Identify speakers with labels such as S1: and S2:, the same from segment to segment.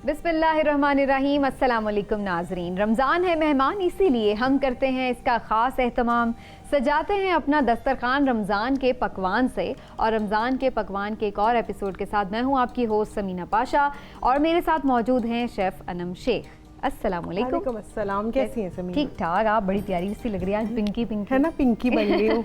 S1: बिस्मिल्लाहिर्रहमानिर्रहीम। अस्सलाम वालेकुम नाज़रीन। रमज़ान है मेहमान, इसीलिए हम करते हैं इसका ख़ास एहतमाम, सजाते हैं अपना दस्तरखान रमज़ान के पकवान से। और रमज़ान के पकवान के एक और एपिसोड के साथ मैं हूँ आपकी होस्ट समीना पाशा और मेरे साथ मौजूद हैं शेफ़ अनम शेख। अस्सलाम वालेकुम।
S2: अस्सलाम, कैसी हैं समीना?
S1: ठीक ठाक। आप बड़ी प्यारी सी लग रही है आज, पिंकी पिंकी
S2: है ना, पिंकी बन गई हूँ।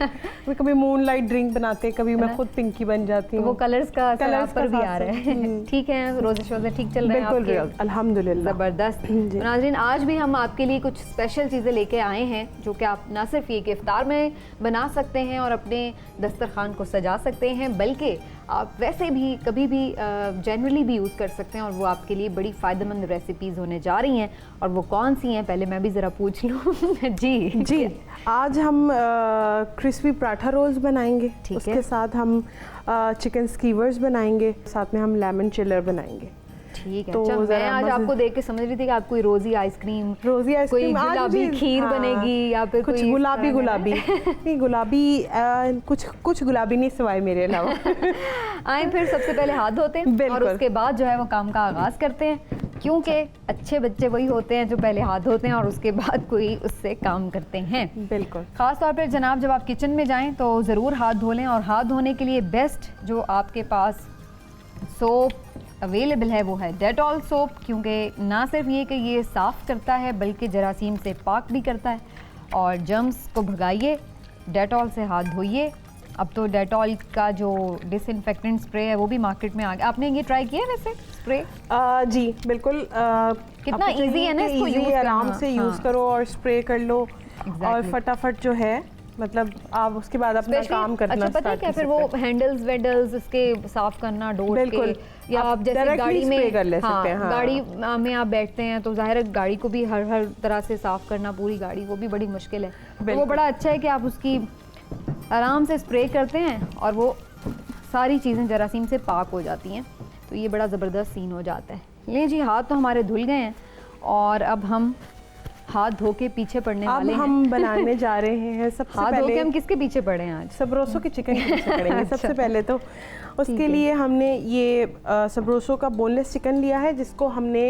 S2: मैं कभी मूनलाइट ड्रिंक बनाते हैं, कभी मैं खुद पिंकी बन जाती हूँ।
S1: वो कलर्स का कलर्स पर भी आ रहा है। ठीक है, रोज़े शोज़े ठीक चल रहे हैं आपके?
S2: बिल्कुल, अल्हम्दुलिल्लाह।
S1: ज़बरदस्त। नाज़रीन, आज भी हम आपके लिए कुछ स्पेशल चीज़ें लेके आए हैं जो कि आप ना सिर्फ ये कि इफ्तार में बना सकते हैं और अपने दस्तरखान को सजा सकते हैं, बल्कि आप वैसे भी कभी भी जनरली भी यूज़ कर सकते हैं। और वो आपके लिए बड़ी फ़ायदेमंद रेसिपीज़ होने जा रही हैं। और वो कौन सी हैं, पहले मैं भी ज़रा पूछ लूँ। जी,
S2: आज हम क्रिस्पी पराठा रोल्स बनाएंगे। उसके साथ हम चिकन स्कीवर्स बनाएंगे, साथ में हम लेमन चिलर बनाएंगे।
S1: ठीक है। तो मैं आज आपको देख के समझ रही थी कि आप कोई रोज़ी आइसक्रीम, कोई गुलाबी खीर बनेगी या फिर
S2: कुछ गुलाबी नहीं, गुलाबी कुछ गुलाबी नहीं सिवाय मेरे अलावा।
S1: आए फिर सबसे पहले हाथ धोते हैं और उसके बाद जो है वो काम का आगाज़ करते हैं, क्योंकि अच्छे बच्चे वही होते हैं जो पहले हाथ धोते हैं और उसके बाद कोई उससे काम करते हैं।
S2: बिल्कुल।
S1: ख़ास तौर पर जनाब, जब आप किचन में जाएं तो ज़रूर हाथ धो लें। और हाथ धोने के लिए बेस्ट जो आपके पास सोप अवेलेबल है वो है डेटॉल सोप, क्योंकि ना सिर्फ ये कि ये साफ़ करता है बल्कि जरासीम से पाक भी करता है। और जर्म्स को भगाइए, डेटॉल से हाथ धोइए। अब तो डेटॉल का जो डिसइंफेक्टेंट स्प्रे है वो भी मार्केट में आ गया। आपने ये ट्राई किया वैसे स्प्रे?
S2: जी बिल्कुल।
S1: कितना इजी है ना इसको यूज़,
S2: आराम से यूज़ करो और स्प्रे कर लो। और फटाफट जो है, मतलब आप उसके बाद अपना काम करना
S1: अच्छा, पता है क्या, फिर वो हैंडल्स वेंडल्स इसके साफ करना डोर
S2: बिल्कुल,
S1: या आप जैसे गाड़ी में
S2: कर ले सकते हैं।
S1: गाड़ी में आप बैठते हैं तो जाहिर है गाड़ी को भी हर तरह से साफ करना, पूरी गाड़ी, वो भी बड़ी मुश्किल है। तो वो बड़ा अच्छा है कि आप उसकी आराम से स्प्रे करते हैं और वो सारी चीज़ें जरासीम से पाक हो जाती हैं। तो ये बड़ा ज़बरदस्त सीन हो जाता है। ले जी, हाथ तो हमारे धुल गए हैं और अब हम हाथ धो के पीछे पड़ने वाले हैं।
S2: अब हम बनाने जा रहे हैं। सबसे
S1: हाथ
S2: पहले
S1: धो के हम किसके पीछे पड़े हैं आज?
S2: सबरोसो के चिकन के पीछे पड़ेंगे। सबसे पहले तो उसके लिए हमने ये सबरोसो का बोनलेस चिकन लिया है, जिसको हमने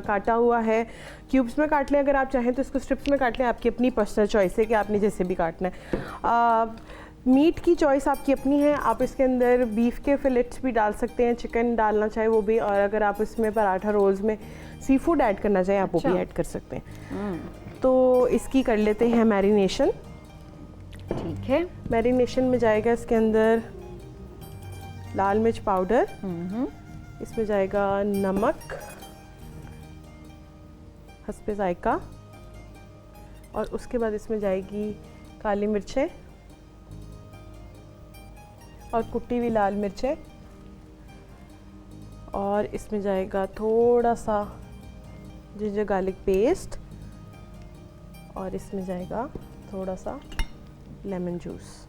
S2: काटा हुआ है। क्यूब्स में काट लें अगर आप चाहें तो, इसको स्ट्रिप्स में काट लें, आपकी अपनी पर्सनल चॉइस है कि आपने जैसे भी काटना है। मीट की चॉइस आपकी अपनी है, आप इसके अंदर बीफ के फिलेट्स भी डाल सकते हैं, चिकन डालना चाहे वो भी। और अगर आप इसमें पराठा रोल्स में सी फूड ऐड करना चाहें आप वो भी ऐड कर सकते हैं। तो इसकी कर लेते हैं मैरिनेशन।
S1: ठीक है। मैरिनेशन
S2: में जाएगा इसके अंदर लाल मिर्च पाउडर, इसमें जाएगा नमक हस्बे जायका, और उसके बाद इसमें जाएगी काली मिर्चें और कुटी हुई लाल मिर्चें, और इसमें जाएगा थोड़ा सा जिंजर गार्लिक पेस्ट, और इसमें जाएगा थोड़ा सा लेमन जूस।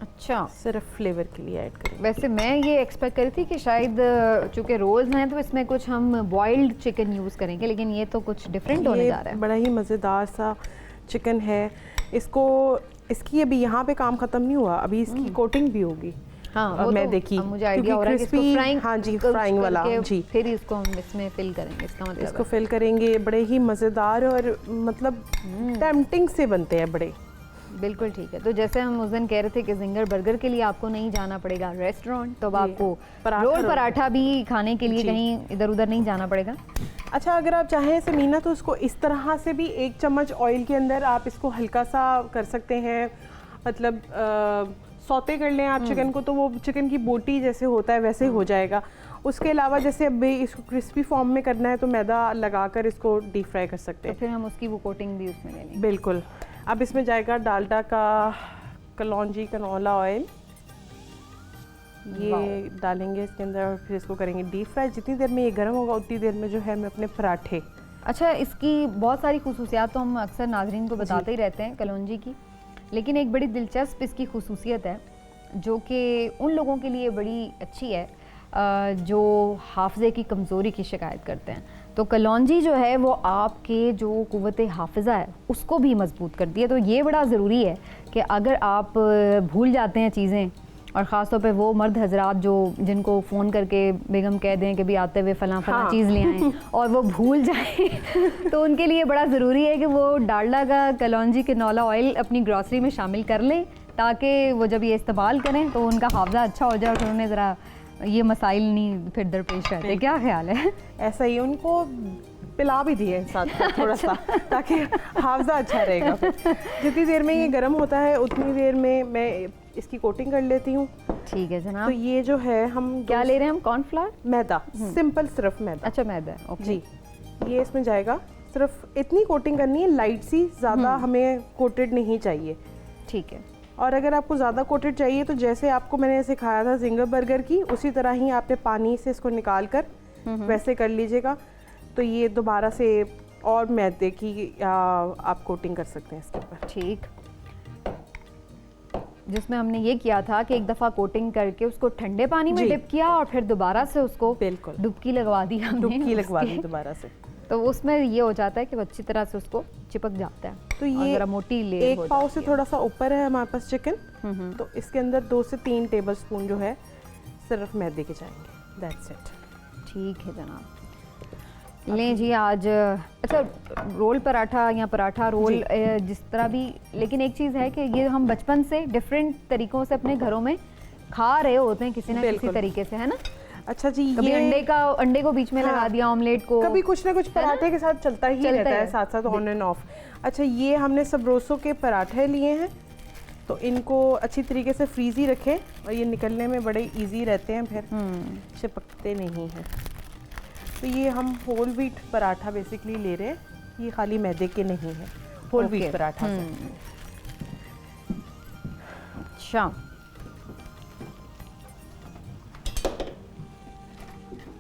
S1: अच्छा,
S2: सिर्फ फ्लेवर के लिए ऐड करेंगे।
S1: वैसे मैं ये एक्सपेक्ट करी थी कि शायद चूँकि रोल्स हैं तो इसमें कुछ हम बॉइल्ड चिकन यूज़ करेंगे, लेकिन ये तो कुछ डिफरेंट होने जा रहा है।
S2: बड़ा ही मज़ेदार सा चिकन है। इसकी अभी यहाँ पे काम ख़त्म नहीं हुआ, अभी इसकी कोटिंग भी होगी।
S1: हाँ, वो
S2: मैं
S1: तो
S2: देखी,
S1: मुझे आइडिया हो रहा है कि इसको फ्राइंग,
S2: हाँ जी, फ्राइंग वाला जी,
S1: फिर इसको हम इसमें फिल करेंगे। इसका मतलब
S2: इसको फिल करेंगे। बड़े ही मज़ेदार और मतलब टेम्पटिंग से बनते हैं बड़े।
S1: बिल्कुल ठीक है। तो जैसे हम उस दिन कह रहे थे कि जिंगर बर्गर के लिए आपको नहीं जाना पड़ेगा रेस्टोरेंट, तो आपको रोल पराठा भी खाने के लिए कहीं इधर उधर नहीं जाना पड़ेगा।
S2: अच्छा, अगर आप चाहें समीना तो उसको इस तरह से भी 1 चम्मच ऑयल के अंदर आप इसको हल्का सा कर सकते हैं, मतलब सौते कर लें आप चिकन को, तो वो चिकन की बोटी जैसे होता है वैसे हो जाएगा। उसके अलावा जैसे अब इसको क्रिस्पी फॉर्म में करना है तो मैदा लगाकर इसको डीप फ्राई कर सकते हैं।
S1: तो फिर हम उसकी वो कोटिंग भी उसमें ले लेंगे।
S2: बिल्कुल। अब इसमें जाएगा डालडा का कलौंजी कनौला ऑयल, ये डालेंगे इसके अंदर और फिर इसको करेंगे डीप फ्राई। जितनी देर में ये गर्म होगा उतनी देर में जो है मैं अपने पराठे।
S1: अच्छा, इसकी बहुत सारी खुसूसियात तो हम अक्सर नाजरीन को बताते ही रहते हैं कलौंजी की, लेकिन एक बड़ी दिलचस्प इसकी खुसूसियत है जो कि उन लोगों के लिए बड़ी अच्छी है जो हाफ़ज़े की कमज़ोरी की शिकायत करते हैं। तो कलौंजी जो है वो आपके जो क़ुव्वत हाफ़िज़ा है उसको भी मज़बूत करती है। तो ये बड़ा ज़रूरी है कि अगर आप भूल जाते हैं चीज़ें और ख़ास तौर पे वो मर्द हजरात जो जिनको फ़ोन करके बेगम कह दें कि भी आते हुए फ़लाँ
S2: हाँ।
S1: चीज़ ले आएँ और वो भूल जाएं तो उनके लिए बड़ा ज़रूरी है कि वो डालडा का कलौंजी कैनोला ऑयल अपनी ग्रॉसरी में शामिल कर लें, ताकि वो जब ये इस्तेमाल करें तो उनका हाफ़ज़ा अच्छा हो जाए और फिर उन्हें ज़रा ये मसाइल नहीं फिर दरपेश रहते। क्या ख्याल है?
S2: ऐसा ही उनको पिला भी दिए साथ साथ थोड़ा सा, ताकि हाफजा अच्छा रहेगा। जितनी देर में ये गर्म होता है उतनी देर में मैं इसकी कोटिंग कर लेती हूँ।
S1: ठीक है जनाब।
S2: तो ये जो है हम
S1: क्या ले रहे हैं हम? कॉर्नफ्लावर?
S2: मैदा, सिंपल सिर्फ मैदा।
S1: अच्छा मैदा, ओके
S2: जी। ये इसमें जाएगा, सिर्फ इतनी कोटिंग करनी है लाइट सी, ज़्यादा हमें कोटेड नहीं चाहिए।
S1: ठीक है।
S2: और अगर आपको ज़्यादा कोटेड चाहिए तो जैसे आपको मैंने सिखाया था जिंगर बर्गर की, उसी तरह ही आपने पानी से इसको निकाल कर वैसे कर लीजिएगा। तो ये दोबारा से और मैदे की आप कोटिंग कर सकते हैं इसके ऊपर।
S1: ठीक, जिसमें हमने ये किया था कि एक दफ़ा कोटिंग करके उसको ठंडे पानी में डिप किया और फिर दोबारा से उसको
S2: बिल्कुल
S1: डुबकी लगवा दी हमने।
S2: डुबकी लगवा दी दोबारा से,
S1: तो उसमें ये हो जाता है कि वो अच्छी तरह से उसको चिपक जाता है।
S2: तो ये
S1: जरा मोटी लेयर
S2: एक पाव से थोड़ा सा ऊपर है हमारे पास चिकन, तो इसके अंदर 2 से 3 टेबलस्पून जो है सिर्फ मैदे के जाएंगे। That's it.
S1: ठीक है जनाब। लें जी आज अच्छा रोल पराठा या पराठा रोल जिस तरह भी, लेकिन एक चीज़ है कि ये हम बचपन से डिफरेंट तरीक़ों से अपने घरों में खा रहे होते हैं किसी ना किसी तरीके से, है ना?
S2: अच्छा जी।
S1: कभी
S2: ये
S1: अंडे को बीच में लगा दिया ऑमलेट को,
S2: कभी कुछ ना कुछ पराठे के साथ चलता ही रहता है साथ साथ ऑन एंड ऑफ। अच्छा ये हमने सबरोसो के पराठे लिए हैं, तो इनको अच्छी तरीके से फ्रीज ही रखें और ये निकलने में बड़े इजी रहते हैं, फिर चिपकते नहीं हैं। तो ये हम होल व्हीट पराठा बेसिकली ले रहे हैं, ये खाली मैदे के नहीं है, होल व्हीट पराठा से।
S1: अच्छा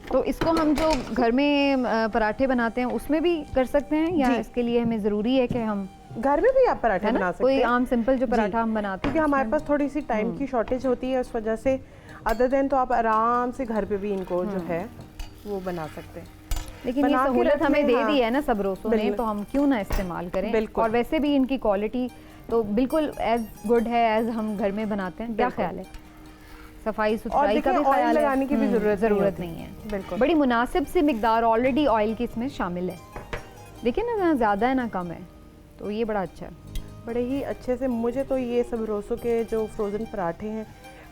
S1: तो इसको हम जो घर में पराठे बनाते हैं उसमें भी कर सकते हैं, या इसके लिए हमें ज़रूरी है कि हम
S2: घर में भी आप पराठे बना सकते हैं?
S1: कोई आम सिंपल जो पराठा हम बनाते हैं,
S2: क्योंकि हमारे पास थोड़ी सी टाइम की शॉर्टेज होती है, उस वजह से अदर देन तो आप आराम से घर पे भी इनको जो है वो बना सकते हैं।
S1: लेकिन ये सहूलत हमें दे दी है ना सबरोसो ने, तो हम क्यों ना इस्तेमाल करें। और वैसे भी इनकी क्वालिटी तो बिल्कुल एज गुड है एज हम घर में बनाते हैं। क्या ख्याल है? सफाई सुथराई का भी ख्याल
S2: लगाने की भी
S1: ज़रूरत नहीं है।
S2: बिल्कुल
S1: बड़ी मुनासिब सी मिकदार ऑलरेडी ऑयल की इसमें शामिल है। देखिए ना, ना ज़्यादा है ना कम है, तो ये बड़ा अच्छा है।
S2: बड़े ही अच्छे से मुझे तो ये सबरोसो के जो फ्रोज़न पराठे हैं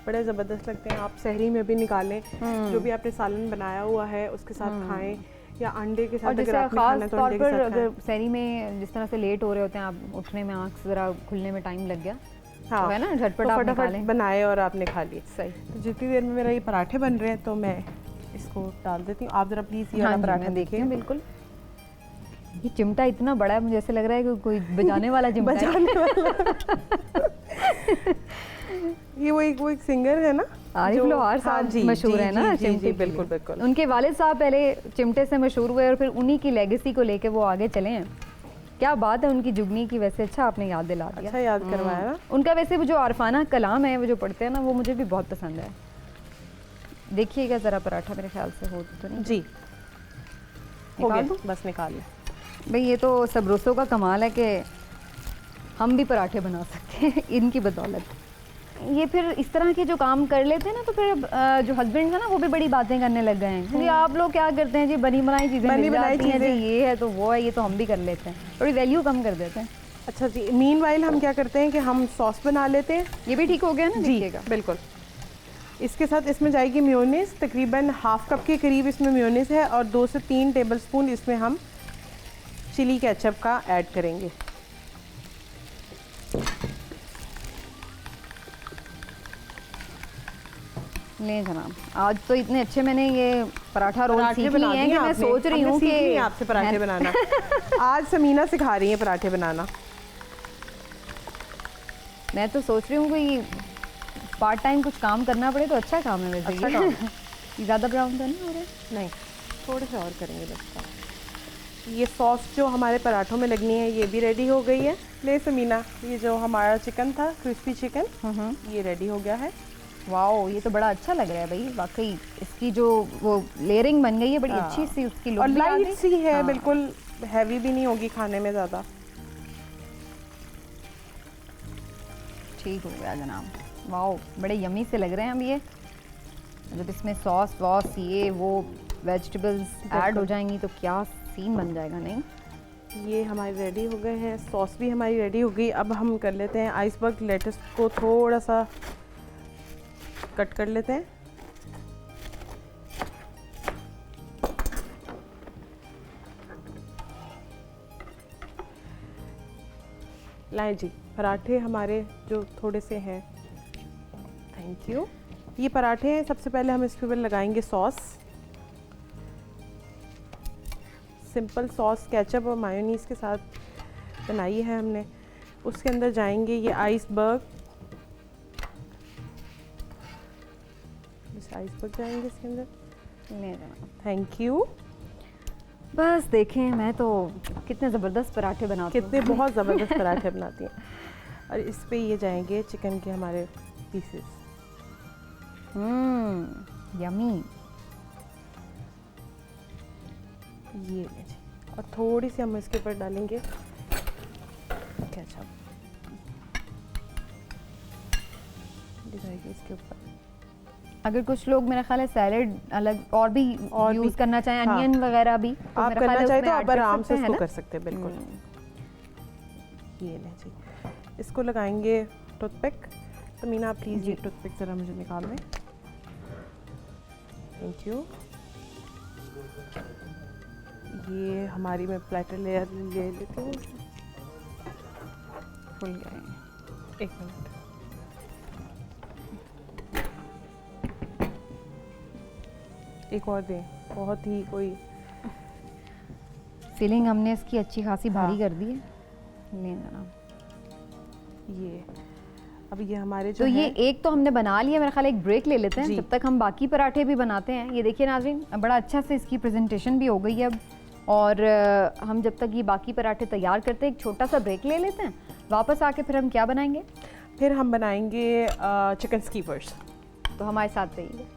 S2: बड़े ज़बरदस्त लगते हैं। आप सहरी में भी निकालें, जो भी आपने सालन बनाया हुआ है उसके साथ खाएं, या अंडे के साथ अगर आपने खाना तो अंडे के साथ
S1: अगर सहरी में जिस तरह से लेट हो रहे होते हैं, आप उठने में आँख ज़रा खुलने में टाइम लग गया,
S2: हाँ,
S1: तो है ना, झटपट आप
S2: फटाफट बनाए और आपने खा लिए।
S1: सही।
S2: तो जितनी देर में मेरा ये पराठे बन रहे हैं तो मैं इसको डाल देती हूँ। आप ज़रा प्लीज़ ये वाला पराठा देखिए।
S1: बिल्कुल। ये चिमटा इतना बड़ा है, मुझे ऐसे लग रहा है कि कोई बजाने वाला चिमटा
S2: बजाने वाला। ये वो एक सिंगर है ना,
S1: आरिफ लोहार साहब मशहूर है ना चिमटे।
S2: बिल्कुल बिल्कुल।
S1: उनके वालिद साहब पहले चिमटे से मशहूर हुए और फिर उन्हीं की लेगेसी को लेके वो आगे चले हैं। क्या बात है उनकी जुगनी की। वैसे अच्छा आपने याद दिला दिया,
S2: अच्छा याद करवाया ना।
S1: उनका वैसे वो जो आरफाना कलाम है वो जो पढ़ते हैं ना, वो मुझे भी बहुत पसंद है। देखिएगा ज़रा पराठा मेरे ख्याल से हो तो नहीं
S2: जी,
S1: निकाल दूँ?
S2: बस निकाल लें
S1: भाई। ये तो सबरोसो का कमाल है कि हम भी पराठे बना सकते हैं इनकी बदौलत। ये फिर इस तरह के जो काम कर लेते हैं ना, तो फिर जो हस्बैंड है ना वो भी बड़ी बातें करने लग गए हैं। क्योंकि आप लोग क्या करते हैं जी, बनी बनाई चीज़ें मिल जाती हैं जी, ये है तो वो है, ये तो हम भी कर लेते हैं, थोड़ी वैल्यू कम कर देते हैं।
S2: अच्छा जी, मीनवाइल हम क्या करते हैं कि हम सॉस बना लेते हैं।
S1: ये भी ठीक हो गया ना?
S2: देखिएगा बिल्कुल। इसके साथ इसमें जाएगी मेयोनीज, तकरीबन हाफ कप के करीब इसमें मेयोनीज है, और 2 से 3 टेबलस्पून इसमें हम चिली केचप का ऐड करेंगे।
S1: ले जनाब, आज तो इतने अच्छे मैंने ये पराठा रोल सीख लिए हैं कि मैं सोच रही हूँ कि
S2: आपसे पराठे बनाना। आज समीना सिखा रही है पराठे बनाना।
S1: मैं तो सोच रही हूँ कोई पार्ट टाइम कुछ काम करना पड़े तो अच्छा काम है वैसे।
S2: अच्छा काम।
S1: ज़्यादा ब्राउन तो नहीं हो रहा?
S2: नहीं, थोड़े से और करेंगे बस। ये सॉस जो हमारे पराठों में लगनी है ये भी रेडी हो गई है। ले समीना, ये जो हमारा चिकन था, क्रिस्पी चिकन, ये रेडी हो गया है।
S1: वाओ, ये तो बड़ा अच्छा लग रहा है भाई, वाकई इसकी जो वो लेयरिंग बन गई है बड़ी अच्छी सी, उसकी लुक
S2: और
S1: भी
S2: लाइट सी है।
S1: हाँ।
S2: बिल्कुल हैवी भी नहीं होगी खाने में ज़्यादा।
S1: ठीक हो गया जनाब। वाओ, बड़े यमी से लग रहे हैं अब ये। जब इसमें सॉस वॉस ये वो वेजिटेबल्स ऐड हो जाएंगी तो क्या सीन बन जाएगा। नहीं,
S2: ये हमारे रेडी हो गए हैं, सॉस भी हमारी रेडी हो गई। अब हम कर लेते हैं आइसबर्ग लेटस को थोड़ा सा कट कर लेते हैं। लाएं जी, पराठे हमारे जो थोड़े से हैं, थैंक यू। ये पराठे हैं, सबसे पहले हम इसके ऊपर लगाएंगे सॉस, सिंपल सॉस केचप और मायोनीज के साथ बनाई है हमने। उसके अंदर जाएंगे ये आइसबर्ग, आइसबर्ग जाएंगे इसके अंदर, थैंक यू।
S1: बस देखें, मैं तो कितने ज़बरदस्त पराठे बनाती हूँ,
S2: कितने बहुत ज़बरदस्त पराठे बनाती हैं। और इस पे ये जाएंगे चिकन के हमारे पीसेस।
S1: यमी।
S2: ये ले जी, और थोड़ी सी हम इसके ऊपर डालेंगे केचप, जाएगी इसके ऊपर।
S1: अगर कुछ लोग मेरा ख्याल है सैलेड अलग और भी यूज़ करना चाहें,
S2: हाँ,
S1: अनियन वगैरह भी तो
S2: आप
S1: मेरा
S2: करना
S1: ख्याल है
S2: चाहे
S1: उसमें
S2: तो
S1: ऐड
S2: आप आराम से
S1: सकते हैं,
S2: इसको
S1: है
S2: कर सकते हैं, बिल्कुल। ये ले जी, इसको लगाएंगे टूथपिक। तो मीना आप प्लीज़ ये टूथपिक ज़रा मुझे निकाल दें, थैंक यू। ये हमारी मैं प्लेटर लेयर ले लेती हूँ,
S1: फुल गए।
S2: एक मिनट। एक और दें, बहुत ही कोई
S1: फीलिंग हमने इसकी अच्छी खासी भारी
S2: हाँ।
S1: कर दी है। लें जनाब,
S2: ये अब ये हमारे जो
S1: तो ये
S2: हैं,
S1: एक तो हमने बना लिया, मेरा ख्याल है एक ब्रेक ले लेते हैं
S2: जी।
S1: जब तक हम बाकी पराठे भी बनाते हैं। ये देखिए नाज़रीन, बड़ा अच्छा से इसकी प्रेजेंटेशन भी हो गई है अब। और हम जब तक ये बाकी पराठे तैयार करते हैं एक छोटा सा ब्रेक ले लेते हैं। वापस आके फिर हम क्या बनाएंगे?
S2: फिर हम बनाएंगे चिकन स्कीवर्स।
S1: तो हमारे साथ रहिए।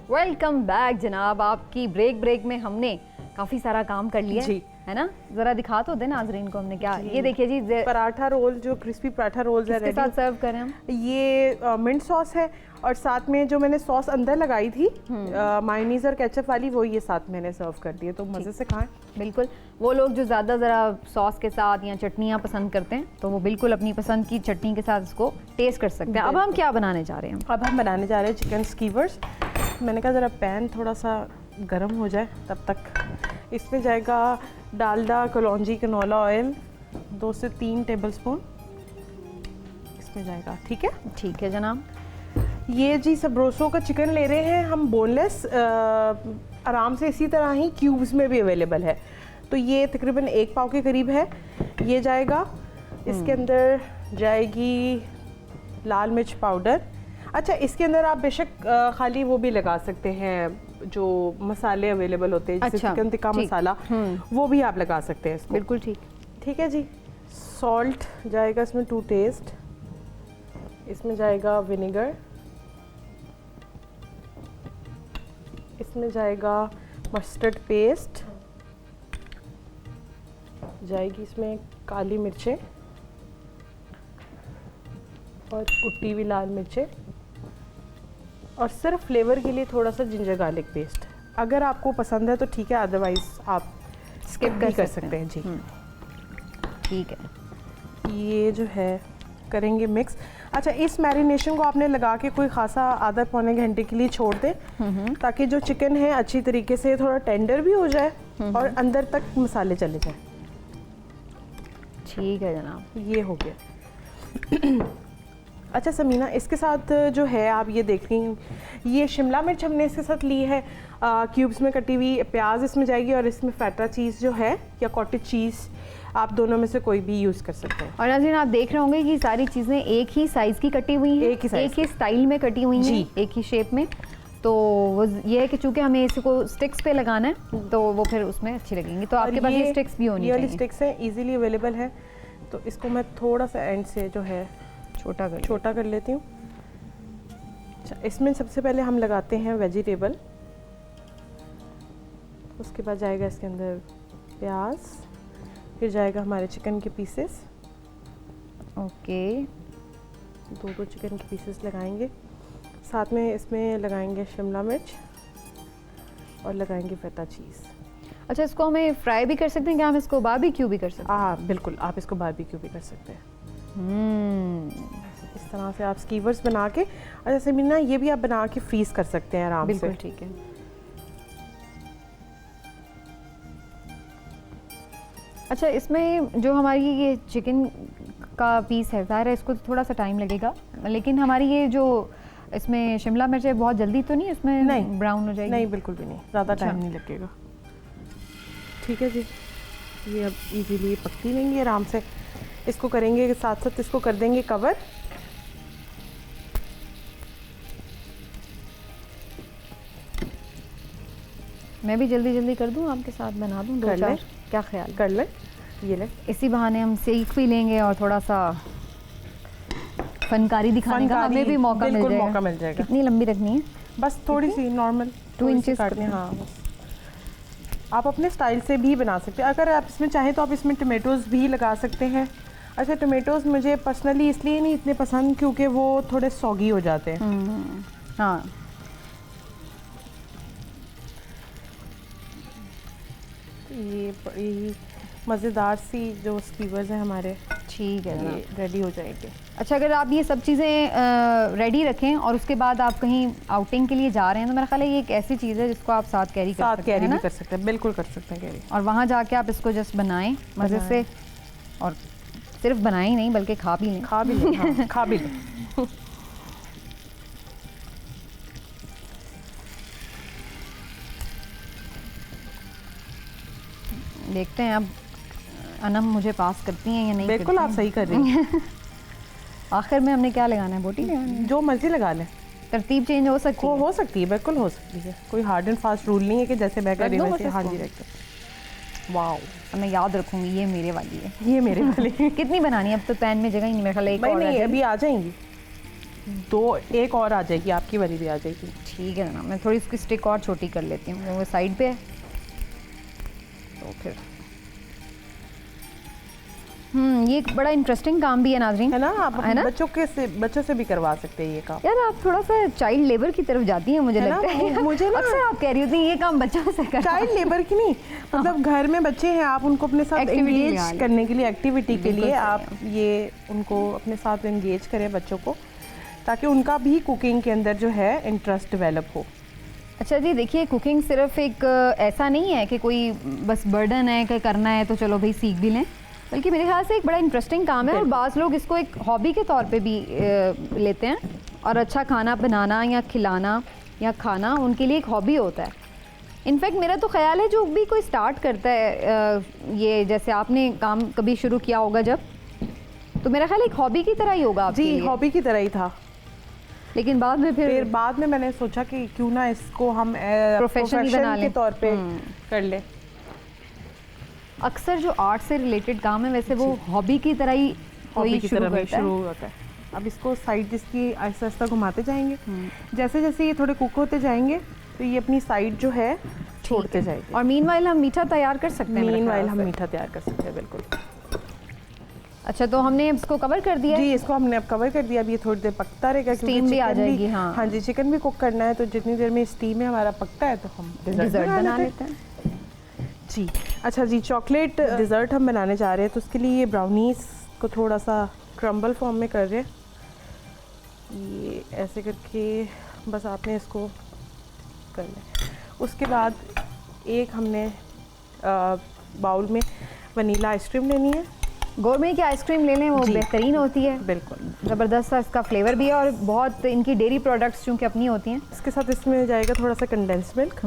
S1: वेलकम बैक जनाब। आपकी ब्रेक में हमने काफ़ी सारा काम कर लिया
S2: जी।
S1: है ना? ज़रा दिखा तो दे नाज़रीन को हमने क्या। ये देखिए जी,
S2: पराठा रोल, जो क्रिस्पी पराठा रोल्स है,
S1: इसके साथ सर्व करें हम।
S2: ये मिंट सॉस है और साथ में जो मैंने सॉस अंदर लगाई थी मायोनीज और केचप वाली, वो ये साथ मैंने सर्व कर दिए, तो मज़े से खाएं।
S1: बिल्कुल, वो लोग जो ज़्यादा ज़रा सॉस के साथ या चटनियाँ पसंद करते हैं तो वो बिल्कुल अपनी पसंद की चटनी के साथ इसको टेस्ट कर सकते हैं। अब हम क्या बनाने जा रहे हैं?
S2: अब हम बनाने जा रहे हैं चिकन स्कीवर्स। मैंने कहा ज़रा पैन थोड़ा सा गर्म हो जाए तब तक। इसमें जाएगा डालडा कलौंजी कनोला ऑयल 2 से 3 टेबलस्पून इसमें जाएगा, ठीक है?
S1: ठीक है जनाब।
S2: ये जी सबरोसो का चिकन ले रहे हैं हम, बोनलेस, आराम से इसी तरह ही क्यूब्स में भी अवेलेबल है। तो ये तकरीबन 1 पाव के करीब है। ये जाएगा, इसके अंदर जाएगी लाल मिर्च पाउडर। अच्छा, इसके अंदर आप बेशक खाली वो भी लगा सकते हैं जो मसाले अवेलेबल होते हैं, जैसे
S1: अच्छा,
S2: चिकन टिक्का मसाला, वो भी आप लगा सकते हैं इसको।
S1: बिल्कुल ठीक।
S2: ठीक है जी। सॉल्ट जाएगा इसमें 2 टेस्ट। इसमें जाएगा विनेगर, इसमें जाएगा मस्टर्ड पेस्ट, जाएगी इसमें काली मिर्चें और कुटी हुई लाल मिर्चें, और सिर्फ फ्लेवर के लिए थोड़ा सा जिंजर गार्लिक पेस्ट। अगर आपको पसंद है तो ठीक है, अदरवाइज आप स्किप भी कर सकते हैं जी।
S1: ठीक है।
S2: ये जो है करेंगे मिक्स। अच्छा, इस मैरिनेशन को आपने लगा के कोई खासा आधा पौने घंटे के लिए छोड़ दें, ताकि जो चिकन है अच्छी तरीके से थोड़ा टेंडर भी हो जाए और अंदर तक मसाले चले जाए।
S1: ठीक है जनाब,
S2: ये हो गया। अच्छा समीना, इसके साथ जो है आप ये देख रही हैं, ये शिमला मिर्च हमने इसके साथ ली है, क्यूब्स में कटी हुई प्याज इसमें जाएगी, और इसमें फैटा चीज़ जो है या कॉटेज चीज़, आप दोनों में से कोई भी यूज़ कर सकते हैं।
S1: और नाज़रीन आप देख रहे होंगे कि सारी चीज़ें एक ही साइज़ की कटी हुई हैं, एक ही स्टाइल में कटी हुई हैं, एक ही शेप में। तो वो ये है कि चूंकि हमें इसको स्टिक्स पे लगाना है तो वो फिर उसमें अच्छी लगेंगी। तो आपके पास ये स्टिक्स भी होनी चाहिए।
S2: ये स्टिक्स हैं, इजीली अवेलेबल है। तो इसको मैं थोड़ा सा एंड से जो है छोटा कर लेती हूँ। अच्छा, इसमें सबसे पहले हम लगाते हैं वेजिटेबल, उसके बाद जाएगा इसके अंदर प्याज, फिर जाएगा हमारे चिकन के पीसेस।
S1: ओके,
S2: 2 चिकन के पीसेस लगाएंगे, साथ में इसमें लगाएंगे शिमला मिर्च और लगाएंगे फेटा चीज़।
S1: अच्छा, इसको हमें फ्राई भी कर सकते हैं क्या? हम इसको बारबेक्यू भी कर सकते हैं?
S2: हाँ बिल्कुल, आप इसको बारबेक्यू भी कर सकते हैं। इस तरह से आप स्कीवर्स बना के, और जैसे भी ना ये भी आप बना के फ्रीज कर सकते हैं आराम से।
S1: बिल्कुल ठीक है। अच्छा, इसमें जो हमारी ये चिकन का पीस है, ज़ाहिर है इसको थोड़ा सा टाइम लगेगा, लेकिन हमारी ये जो इसमें शिमला मिर्च है बहुत जल्दी तो नहीं इसमें
S2: नहीं
S1: ब्राउन हो जाएगी?
S2: नहीं, बिल्कुल भी नहीं, ज़्यादा
S1: अच्छा।
S2: टाइम नहीं लगेगा। ठीक है जी, ये अब इजीली पकती रहेंगी आराम से। इसको करेंगे साथ साथ इसको कर देंगे कवर।
S1: मैं भी जल्दी जल्दी कर दूं, आपके साथ बना दूं दो चार? क्या ख्याल?
S2: कर ले, ये ले।
S1: इसी बहाने हम सीख भी लेंगे और थोड़ा सा फनकारी दिखाने का हमें भी मौका मिल जाएगा। कितनी लंबी रखनी है?
S2: बस थोड़ी सी नॉर्मल
S1: 2 इंचेस
S2: काटनी। हाँ बस, आप अपने स्टाइल से भी बना सकते हैं। अगर आप इसमें चाहें तो आप इसमें टमेटोज़ भी लगा सकते हैं। अच्छा, टमेटोज़ मुझे पर्सनली इसलिए नहीं इतने पसंद क्योंकि वो थोड़े सॉगी हो जाते हैं।
S1: हाँ,
S2: ये बड़ी मज़ेदार सी जो स्कीवर्स हैं हमारे,
S1: ठीक है,
S2: ये रेडी हो जाएंगे।
S1: अच्छा, अगर आप ये सब चीज़ें रेडी रखें और उसके बाद आप कहीं आउटिंग के लिए जा रहे हैं, तो मेरा ख्याल है ये एक ऐसी चीज़ है जिसको आप साथ कैरी
S2: कर सकते हैं। बिल्कुल कर सकते हैं कैरी।
S1: और वहाँ जाके आप इसको जस्ट बनाएं मज़े से, और सिर्फ बनाएं ही नहीं बल्कि खा भी लें।
S2: हाँ, खा भी लें।
S1: देखते हैं अब अनम मुझे पास करती हैं या नहीं।
S2: बिल्कुल आप सही कर रही हैं।
S1: आखिर में हमने क्या लगाना है? बोटी लगानी है?
S2: जो मर्जी लगा लें,
S1: तरतीब चेंज हो सकती है?
S2: हो सकती है, बिल्कुल हो सकती है। कोई हार्ड एंड फास्ट रूल नहीं है कि जैसे मैं कर रही हूँ वैसे। हाँ जी, रखते।
S1: वाओ, मैं याद रखूंगी, ये मेरे वाली है।
S2: ये मेरे वाली।
S1: कितनी बनानी है? अब तो पैन में जगह ही नहीं, मेरे ख्याल एक और
S2: नहीं, अभी आ जाएंगी एक और आ जाएगी, आपकी वाली भी आ जाएगी।
S1: ठीक है ना, मैं थोड़ी इसकी स्टिक और छोटी कर लेती हूँ, वो साइड पे है तो फिर। ये एक बड़ा इंटरेस्टिंग काम भी है नाज़रीन,
S2: है ना? आप
S1: है ना?
S2: बच्चों से भी करवा सकते हैं ये काम।
S1: यार आप थोड़ा सा चाइल्ड लेबर की तरफ जाती हैं, मुझे लगता है।
S2: मुझे ना
S1: अक्सर आप कह रही होती हैं ये काम बच्चों से करना।
S2: चाइल्ड लेबर की नहीं, मतलब घर में बच्चे हैं, आप उनको अपने साथ एंगेज करने के लिए, एक्टिविटी के लिए आप ये उनको अपने साथ एंगेज करें बच्चों को, ताकि उनका भी कुकिंग के अंदर जो है इंटरेस्ट डेवलप हो।
S1: अच्छा जी, देखिए कुकिंग सिर्फ एक ऐसा नहीं है कि कोई बस बर्डन है कि करना है तो चलो भाई सीख भी लें, बल्कि मेरे ख्याल से एक बड़ा इंटरेस्टिंग काम है और बाज़ लोग इसको एक हॉबी के तौर पे भी लेते हैं। और अच्छा खाना बनाना या खिलाना या खाना उनके लिए एक हॉबी होता है। इनफैक्ट मेरा तो ख्याल है जो भी कोई स्टार्ट करता है ये, जैसे आपने काम कभी शुरू किया होगा जब, तो मेरा ख्याल एक हॉबी की तरह ही होगा आपके लिए।
S2: जी, हॉबी की तरह ही था,
S1: लेकिन बाद में फिर
S2: बाद में मैंने सोचा कि क्यों ना इसको हम प्रोफेशन के तौर पे कर ले।
S1: अक्सर जो आर्ट से रिलेटेड काम है वैसे वो हॉबी की तरह ही शुरू
S2: होता है। अब इसको साइड जिसकी आहिस्ता आहिस्ता घुमाते जाएंगे, जैसे जैसे ये थोड़े कुक होते जाएंगे तो ये अपनी साइड जो है छोड़ते जाएंगे।
S1: और मीनवाइल हम मीठा तैयार कर सकते हैं।
S2: मीनवाइल हम मीठा तैयार कर सकते हैं, बिल्कुल।
S1: अच्छा, तो हमने इसको कवर कर दिया?
S2: जी, इसको हमने अब कवर कर दिया। अब ये थोड़ी देर पकता रहेगा,
S1: स्टीम भी आ जाएगी।
S2: हाँ जी, चिकन भी कुक करना है, तो जितनी देर में स्टीम में हमारा पकता है तो हम डिज़र्ट बना लेते हैं। जी, अच्छा जी, चॉकलेट डिज़र्ट हम बनाने जा रहे हैं, तो उसके लिए ये ब्राउनीज़ को थोड़ा सा क्रम्बल फॉर्म में कर रहे हैं। ये ऐसे करके बस आपने इसको कर लें। उसके बाद एक हमने बाउल में वनीला आइसक्रीम लेनी है।
S1: गोरमे की आइसक्रीम ले लें, वो बेहतरीन होती है,
S2: बिल्कुल
S1: ज़बरदस्त सा इसका फ्लेवर भी है और बहुत इनकी डेयरी प्रोडक्ट्स चूँकि अपनी होती हैं।
S2: इसके साथ इसमें जाएगा थोड़ा सा कंडेंस मिल्क।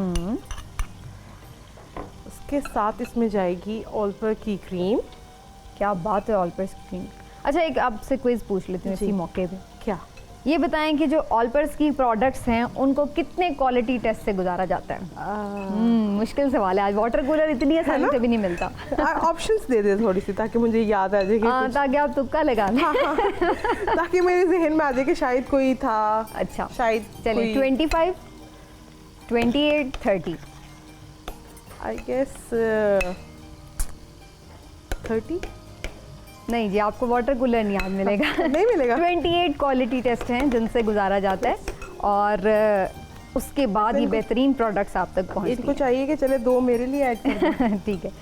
S2: उसके साथ इसमें जाएगी ऑलपर की क्रीम।
S1: क्या बात है, ऑलपर की क्रीम। अच्छा, एक आपसे क्विज पूछ लेती हूँ इसी मौके पे।
S2: क्या?
S1: ये बताएं कि जो ऑलपर्स की प्रोडक्ट्स हैं उनको कितने क्वालिटी टेस्ट से गुजारा जाता है? मुश्किल सवाल है आज, वाटर कूलर इतनी आसानी से भी नहीं मिलता।
S2: ऑप्शंस दे दे थोड़ी सी ताकि मुझे याद आ जाए,
S1: ताकि आप तुक्का लगा लें।
S2: ताकि मेरे जहन में आ जाए कि शायद कोई था।
S1: अच्छा
S2: शायद
S1: चलिए 25, 28, 30।
S2: I guess 30।
S1: नहीं जी, आपको वाटर कूलर नहीं आज मिलेगा।
S2: नहीं मिलेगा।
S1: 28 क्वालिटी टेस्ट हैं जिनसे गुजारा जाता है और उसके बाद ये बेहतरीन प्रोडक्ट्स आप तक पहुंचती हैं।
S2: इनको चाहिए कि चले 2 मेरे लिए ऐड कर दें।
S1: ठीक है,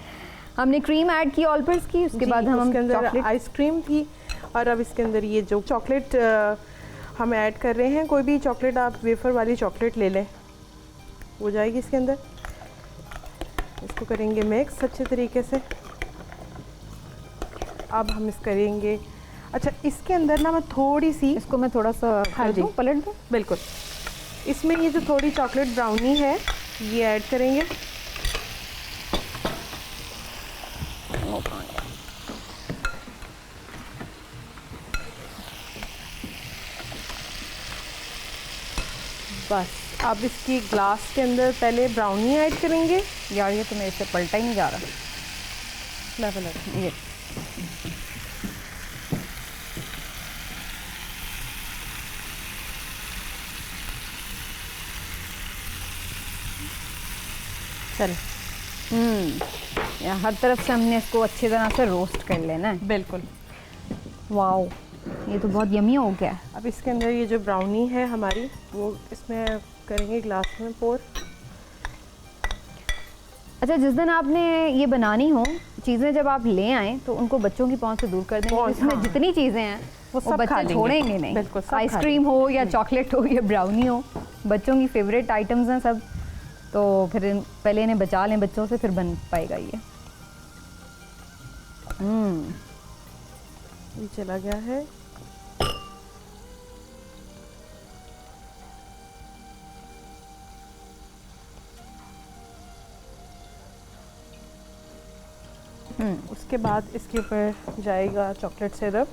S1: हमने क्रीम ऐड की ऑलपर्स की, उसके बाद हम
S2: इसके अंदर आइसक्रीम थी और अब इसके अंदर ये जो चॉकलेट हम ऐड कर रहे हैं, कोई भी चॉकलेट आप वेफर वाली चॉकलेट ले लें, हो जाएगी इसके अंदर। इसको करेंगे मिक्स अच्छे तरीके से। अब हम इस करेंगे, अच्छा इसके अंदर ना मैं थोड़ी सी,
S1: इसको मैं थोड़ा सा पलट दूँ।
S2: बिल्कुल, इसमें ये जो थोड़ी चॉकलेट ब्राउनी है ये ऐड करेंगे। बस अब इसकी ग्लास के अंदर पहले ब्राउनी ऐड करेंगे।
S1: यार ये तो मेरे से पलटा ही नहीं जा रहा। ये
S2: चलो,
S1: या हर तरफ से हमने इसको अच्छी तरह से रोस्ट कर लेना है।
S2: बिल्कुल।
S1: वाओ, ये तो बहुत यमी हो गया।
S2: अब इसके अंदर ये जो ब्राउनी है हमारी, वो इसमें करेंगे ग्लास में पोर।
S1: अच्छा, जिस दिन आपने ये बनानी हो चीज़ें, जब आप ले आएँ तो उनको बच्चों की पहुंच से दूर कर देंगे। इसमें जितनी चीज़ें हैं वो बच्चे छोड़ेंगे नहीं।
S2: बिल्कुल,
S1: आइसक्रीम हो या चॉकलेट हो या ब्राउनी हो, बच्चों की फेवरेट आइटम्स हैं सब, तो फिर पहले इन्हें बचा लें बच्चों से, फिर बन पाएगा ये।
S2: ये चला गया है। उसके बाद इसके ऊपर जाएगा चॉकलेट सिरप।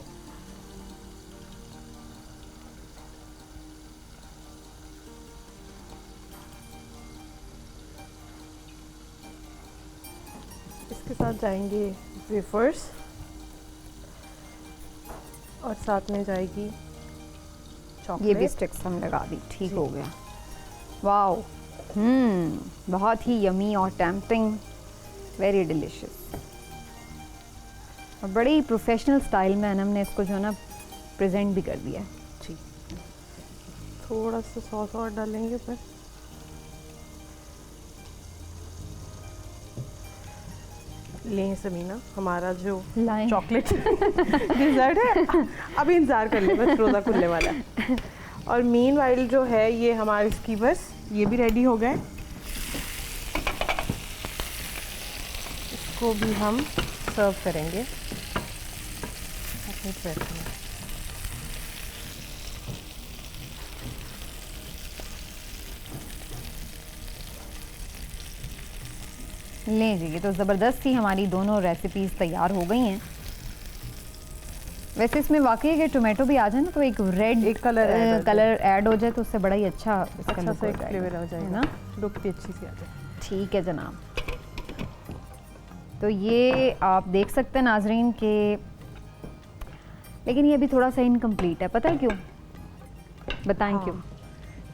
S2: इसके साथ जाएंगे वेफर्स और साथ में जाएगी चॉकलेट।
S1: ये भी स्टिक्स हम लगा दी, ठीक हो गया। वाओ, बहुत ही यमी और टेम्पटिंग, वेरी डिलिशियस। और बड़ी प्रोफेशनल स्टाइल में हमने इसको जो है ना प्रेजेंट भी कर दिया है।
S2: जी, थोड़ा सा सॉस और डालेंगे ऊपर। लें समीना, हमारा जो चॉकलेट डिज़र्ट है, अभी इंतज़ार कर ले, बस रोज़ा खुलने वाला है। और मीनवाइल जो है ये हमारे इसकी बस ये भी रेडी हो गए। इसको भी हम सर्व करेंगे अपनी प्लेट में।
S1: लें जी, ये तो ज़बरदस्त ही हमारी दोनों रेसिपीज़ तैयार हो गई हैं। वैसे इसमें वाकई है कि टोमेटो भी आ जाए ना तो एक रेड
S2: एक कलर
S1: ऐड हो जाए तो उससे बड़ा ही अच्छा इसका
S2: अच्छा सा फ्लेवर हो जाएगा
S1: ना,
S2: लुक भी अच्छी सी आ जाए।
S1: ठीक है जनाब। तो ये आप देख सकते हैं नाजरीन के, लेकिन ये अभी थोड़ा सा इनकम्प्लीट है। पता है क्यों? बताएं क्यों?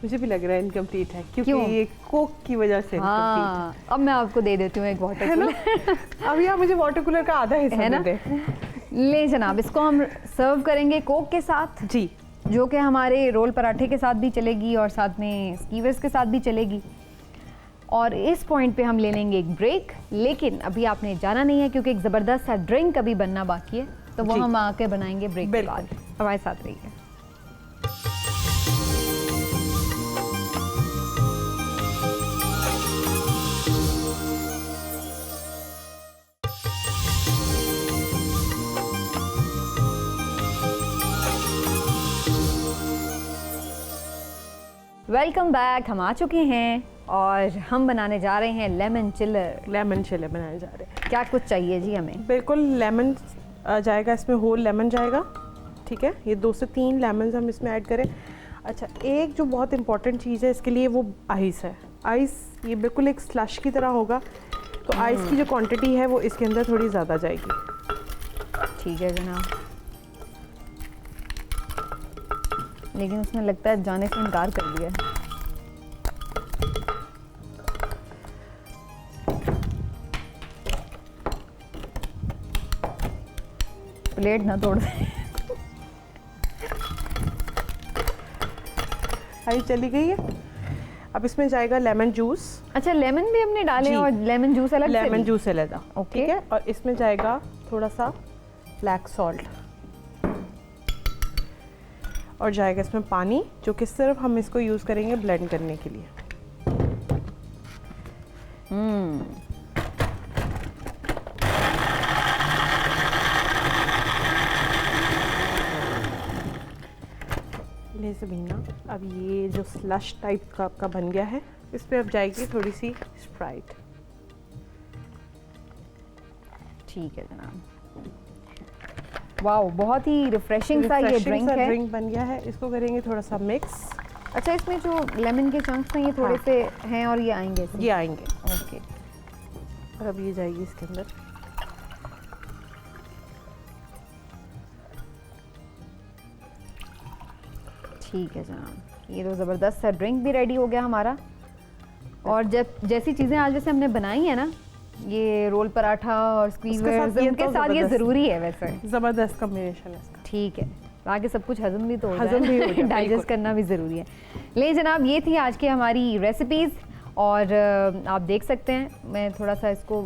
S2: मुझे भी लग रहा है इनकम्प्लीट है क्योंकि ये कोक की वजह से।
S1: हाँ, अब मैं आपको दे देती हूँ एक वाटर कूलर।
S2: अभी आप मुझे वाटर कूलर का आधा हिस्सा
S1: है ना?
S2: दे दें।
S1: ले जनाब, इसको हम सर्व करेंगे कोक के साथ
S2: जी,
S1: जो कि हमारे रोल पराठे के साथ भी चलेगी और साथ में स्कीवर्स के साथ भी चलेगी। और इस पॉइंट पे हम ले लेंगे एक ब्रेक, लेकिन अभी आपने जाना नहीं है क्योंकि एक ज़बरदस्त सा ड्रिंक अभी बनना बाकी है, तो वो हम आके बनाएंगे ब्रेक के बाद। हमारे साथ रहिए। Welcome back. हम आ चुके हैं और हम बनाने जा रहे हैं लेमन चिलर।
S2: लेमन चिलर बनाने जा रहे हैं।
S1: क्या कुछ चाहिए जी हमें?
S2: बिल्कुल, लेमन जाएगा इसमें, होल लेमन जाएगा, ठीक है, ये 2 से 3 लेमन हम इसमें ऐड करें। अच्छा, एक जो बहुत इंपॉर्टेंट चीज़ है इसके लिए वो आइस है। आइस ये बिल्कुल एक स्लश की तरह होगा, तो आइस की जो क्वांटिटी है वो इसके अंदर थोड़ी ज़्यादा जाएगी।
S1: ठीक है जनाब, लेकिन उसने लगता है जाने से इनकार कर दिया। प्लेट ना तोड़ दे।
S2: आई चली गई है। अब इसमें जाएगा लेमन जूस।
S1: अच्छा, लेमन भी हमने डाले और लेमन जूस अलग से?
S2: लेमन जूस अलग,
S1: ओके।
S2: ठीक है, और इसमें जाएगा थोड़ा सा ब्लैक सॉल्ट और जाएगा इसमें पानी, जो कि सिर्फ हम इसको यूज़ करेंगे ब्लेंड करने के लिए। ले ज़मीना, अब ये जो स्लश टाइप का आपका बन गया है, इस पर अब जाएगी थोड़ी सी स्प्राइट।
S1: ठीक है जनाब, वाओ, बहुत ही रिफ्रेशिंग सा ये ड्रिंक है।
S2: ड्रिंक बन गया है, इसको करेंगे थोड़ा सा मिक्स।
S1: अच्छा, इसमें जो लेमन के चंक्स हैं ये थोड़े से हैं और ये आएंगे इसमें?
S2: ये आएंगे,
S1: ओके।
S2: और अब ये जाएगी इसके अंदर।
S1: ठीक है जनाब, ये तो ज़बरदस्त सा ड्रिंक भी रेडी हो गया हमारा। और जब जैसी चीज़ें आज जैसे हमने बनाई है ना, ये रोल पराठा और स्क्वीवर्स, उनके साथ ये ज़रूरी है वैसे।
S2: ज़बरदस्त कॉम्बिनेशन है इसका।
S1: ठीक है, ताकि सब कुछ हजम भी तो हो
S2: हजम भी हो जाए,
S1: डाइजेस्ट करना भी ज़रूरी है। ले जनाब, ये थी आज की हमारी रेसिपीज़ और आप देख सकते हैं, मैं थोड़ा सा इसको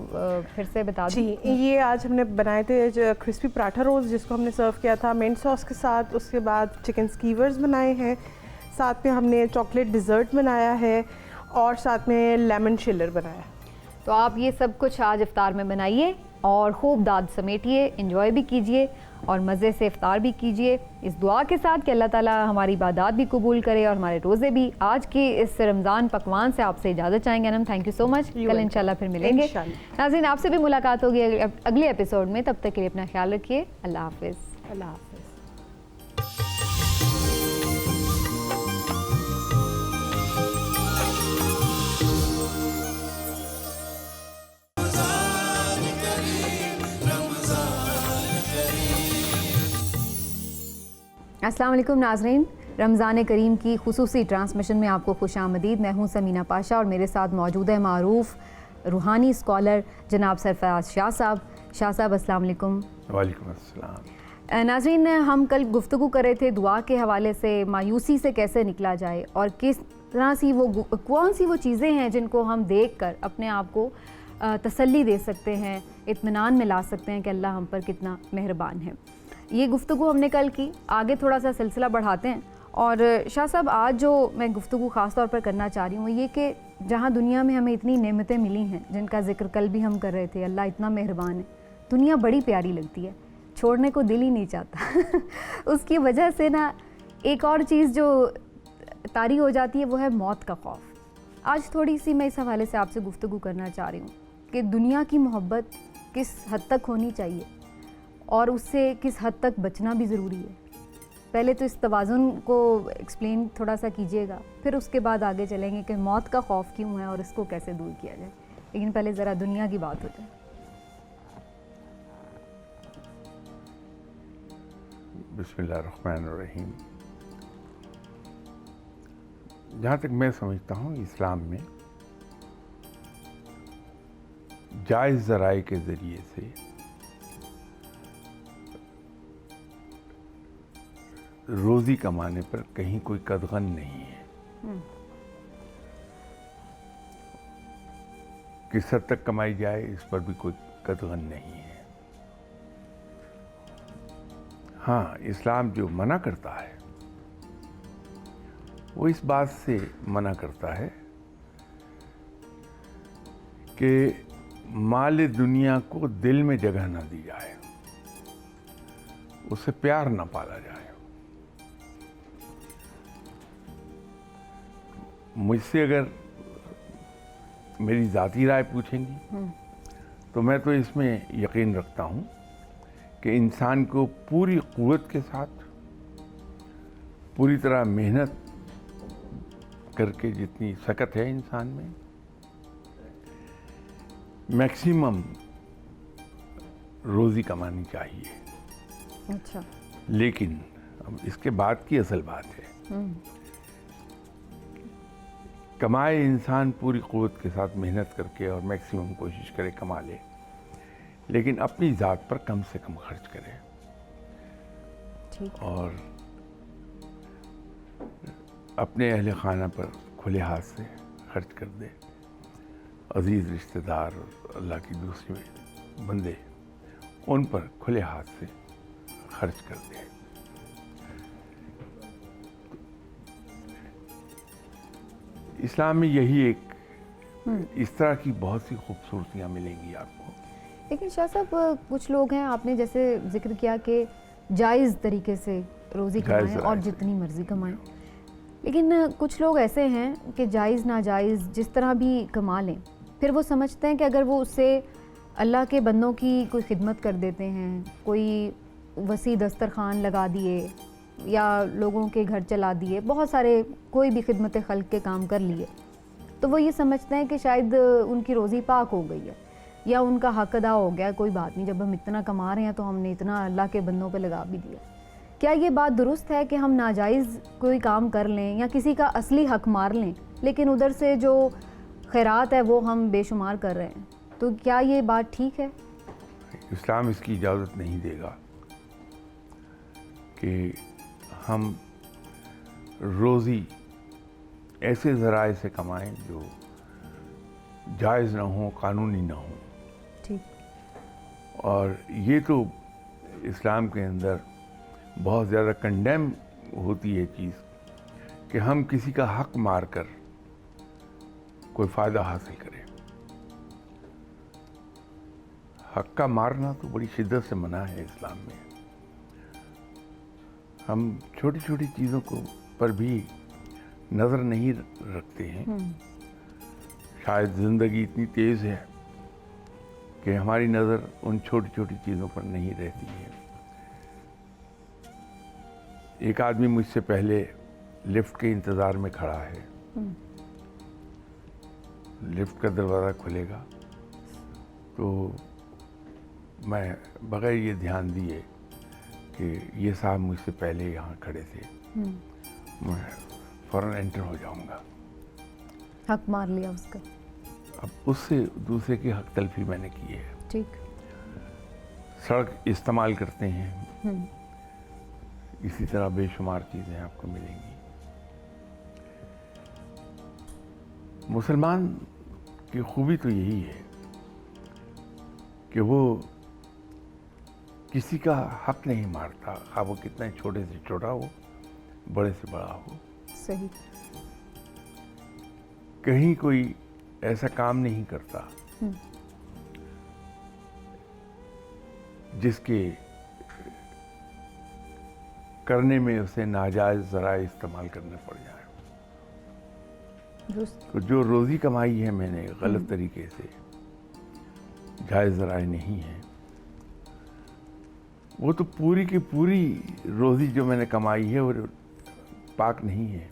S1: फिर से बता दूं।
S2: जी, ये आज हमने बनाए थे जो क्रिस्पी पराठा रोल्स, जिसको हमने सर्व किया था मिंट सॉस के साथ। उसके बाद चिकन स्कीवर्स बनाए हैं, साथ में हमने चॉकलेट डिज़र्ट बनाया है और साथ में लेमन चिलर बनाया है।
S1: तो आप ये सब कुछ आज इफ्तार में बनाइए और खूब दाद समेटिए, एंजॉय भी कीजिए और मज़े से इफ्तार भी कीजिए, इस दुआ के साथ कि अल्लाह ताला हमारी इबादत भी कबूल करे और हमारे रोज़े भी। आज के इस रमज़ान पकवान से आपसे इजाज़त चाहेंगे Anam. Thank you so much. कल इंशाल्लाह फिर मिलेंगे। नाज़रीन, आपसे भी मुलाकात होगी अगले एपिसोड में। तब तक के लिए अपना ख्याल रखिए। अल्लाह हाफ़िज़।
S2: अल्लाह हाफ़िज़।
S1: अस्सलाम वालेकुम नाज़रीन, रमज़ान करीम की खुसूसी ट्रांसमिशन में आपको खुशामदीद। मैं हूँ समीना पाशा और मेरे साथ मौजूद है मारूफ़ रूहानी स्कॉलर जनाब सरफराज शाह साहब। शाह साहब, अस्सलाम वालेकुम।
S3: वालेकुम अस्सलाम।
S1: नाज़रीन, हम कल गुफ्तगू कर रहे थे दुआ के हवाले से, मायूसी से कैसे निकला जाए और किस तरह सी कौन सी वो चीज़ें हैं जिनको हम देख कर अपने आप को तसल्ली दे सकते हैं, इत्मीनान में ला सकते हैं कि अल्लाह हम पर कितना मेहरबान है। ये गुफ्तगू हमने कल की, आगे थोड़ा सा सिलसिला बढ़ाते हैं। और शाह साहब, आज जो मैं गुफ्तगू ख़ास तौर पर करना चाह रही हूँ ये कि जहाँ दुनिया में हमें इतनी नेमतें मिली हैं जिनका जिक्र कल भी हम कर रहे थे, अल्लाह इतना मेहरबान है, दुनिया बड़ी प्यारी लगती है, छोड़ने को दिल ही नहीं चाहता उसकी वजह से ना एक और चीज़ जो तारी हो जाती है वो है मौत का खौफ। आज थोड़ी सी मैं इस हवाले से आपसे गुफ्तगू करना चाह रही हूँ कि दुनिया की मोहब्बत किस हद तक होनी चाहिए और उससे किस हद तक बचना भी ज़रूरी है। पहले तो इस तवाज़ुन को एक्सप्लेन थोड़ा सा कीजिएगा, फिर उसके बाद आगे चलेंगे कि मौत का खौफ क्यों है और इसको कैसे दूर किया जाए। लेकिन पहले ज़रा दुनिया की बात हो जाए।
S3: बिस्मिल्लाहिर्रहमानिर्रहीम। जहाँ तक मैं समझता हूँ, इस्लाम में जायज़ ज़राए के ज़रिए से रोज़ी कमाने पर कहीं कोई कदगन नहीं है। किस हद तक कमाई जाए इस पर भी कोई कदगन नहीं है। हाँ, इस्लाम जो मना करता है वो इस बात से मना करता है कि माल दुनिया को दिल में जगह ना दी जाए, उससे प्यार ना पाला जाए। मुझसे अगर मेरी ज़ाती राय पूछेंगी तो मैं तो इसमें यकीन रखता हूँ कि इंसान को पूरी क़ुव्वत के साथ पूरी तरह मेहनत करके जितनी सकत है इंसान में, मैक्सिमम रोज़ी कमानी चाहिए।
S1: अच्छा।
S3: लेकिन अब इसके बाद की असल बात है, कमाए इंसान पूरी क़ुव्वत के साथ मेहनत करके और मैक्सिमम कोशिश करे कमा ले, लेकिन अपनी ज़ात पर कम से कम खर्च करे।
S1: ठीक।
S3: और अपने अहले खाना पर खुले हाथ से खर्च कर दे। अजीज़ रिश्तेदार और अल्लाह की दूसरी बंदे, उन पर खुले हाथ से खर्च कर दे। इस्लाम में यही एक इस तरह की बहुत सी खूबसूरतियाँ मिलेंगी आपको।
S1: लेकिन शाह साहब, कुछ लोग हैं, आपने जैसे जिक्र किया कि जायज़ तरीके से रोज़ी कमाएं और जितनी मर्ज़ी कमाएं, लेकिन कुछ लोग ऐसे हैं कि जायज़ नाजायज़ जिस तरह भी कमा लें, फिर वो समझते हैं कि अगर वो उससे अल्लाह के बंदों की कोई खिदमत कर देते हैं, कोई वसी दस्तरखान लगा दिए या लोगों के घर चला दिए, बहुत सारे कोई भी खिदमत खल्क के काम कर लिए, तो वो ये समझते हैं कि शायद उनकी रोज़ी पाक हो गई है या उनका हक अदा हो गया। कोई बात नहीं, जब हम इतना कमा रहे हैं तो हमने इतना अल्लाह के बंदों पे लगा भी दिया। क्या ये बात दुरुस्त है कि हम नाजायज़ कोई काम कर लें या किसी का असली हक मार लें, लेकिन उधर से जो खैरात है वो हम बेशुमार कर रहे हैं, तो क्या ये बात ठीक है?
S3: इस्लाम इसकी इजाज़त नहीं देगा कि हम रोज़ी ऐसे ज़राए से कमाएं जो जायज़ ना हो, कानूनी ना हो।
S1: ठीक।
S3: और ये तो इस्लाम के अंदर बहुत ज़्यादा कंडेम होती है चीज़ कि हम किसी का हक मार कर कोई फ़ायदा हासिल करें। हक का मारना तो बड़ी शिद्दत से मना है इस्लाम में। हम छोटी छोटी चीज़ों को पर भी नज़र नहीं रखते हैं। शायद ज़िंदगी इतनी तेज़ है कि हमारी नज़र उन छोटी छोटी चीज़ों पर नहीं रहती है। एक आदमी मुझसे पहले लिफ्ट के इंतज़ार में खड़ा है। लिफ्ट का दरवाज़ा खुलेगा तो मैं बगैर ये ध्यान दिए कि ये साहब मुझसे पहले यहाँ खड़े थे, मैं फ़ौरन एंटर हो जाऊँगा।
S1: हक मार लिया उसका।
S3: अब उससे दूसरे की हक तलफी मैंने की है।
S1: ठीक।
S3: सड़क इस्तेमाल करते हैं, इसी तरह बेशुमार चीज़ें आपको मिलेंगी। मुसलमान की खूबी तो यही है कि वो किसी का हक नहीं मारता, खा वो कितना छोटे से छोटा हो, बड़े से बड़ा हो।
S1: सही।
S3: कहीं कोई ऐसा काम नहीं करता जिसके करने में उसे नाजायज़ ज़राए इस्तेमाल करने पड़ जाए। तो जो रोज़ी कमाई है मैंने गलत तरीके से, जायज़ ज़राए नहीं है, वो तो पूरी की पूरी रोज़ी जो मैंने कमाई है वो पाक नहीं है।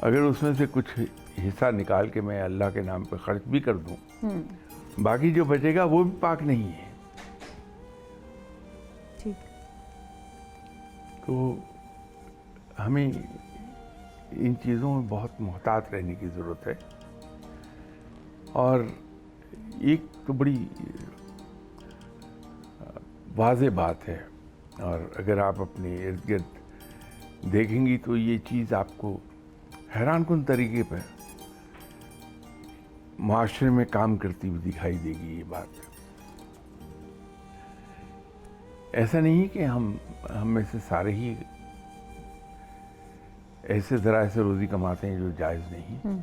S3: अगर उसमें से कुछ हिस्सा निकाल के मैं अल्लाह के नाम पे खर्च भी कर दूं, बाकी जो बचेगा वो भी पाक नहीं है।
S1: ठीक।
S3: तो हमें इन चीज़ों में बहुत मोहतात रहने की ज़रूरत है। और एक तो बड़ी वाज़ेह बात है, और अगर आप अपने इर्द गिर्द देखेंगी तो ये चीज़ आपको हैरानकुन तरीके पर माशरे में काम करती हुई दिखाई देगी। ये बात ऐसा नहीं कि हम में से सारे ही ऐसे ज़राए से रोज़ी कमाते हैं जो जायज़ नहीं।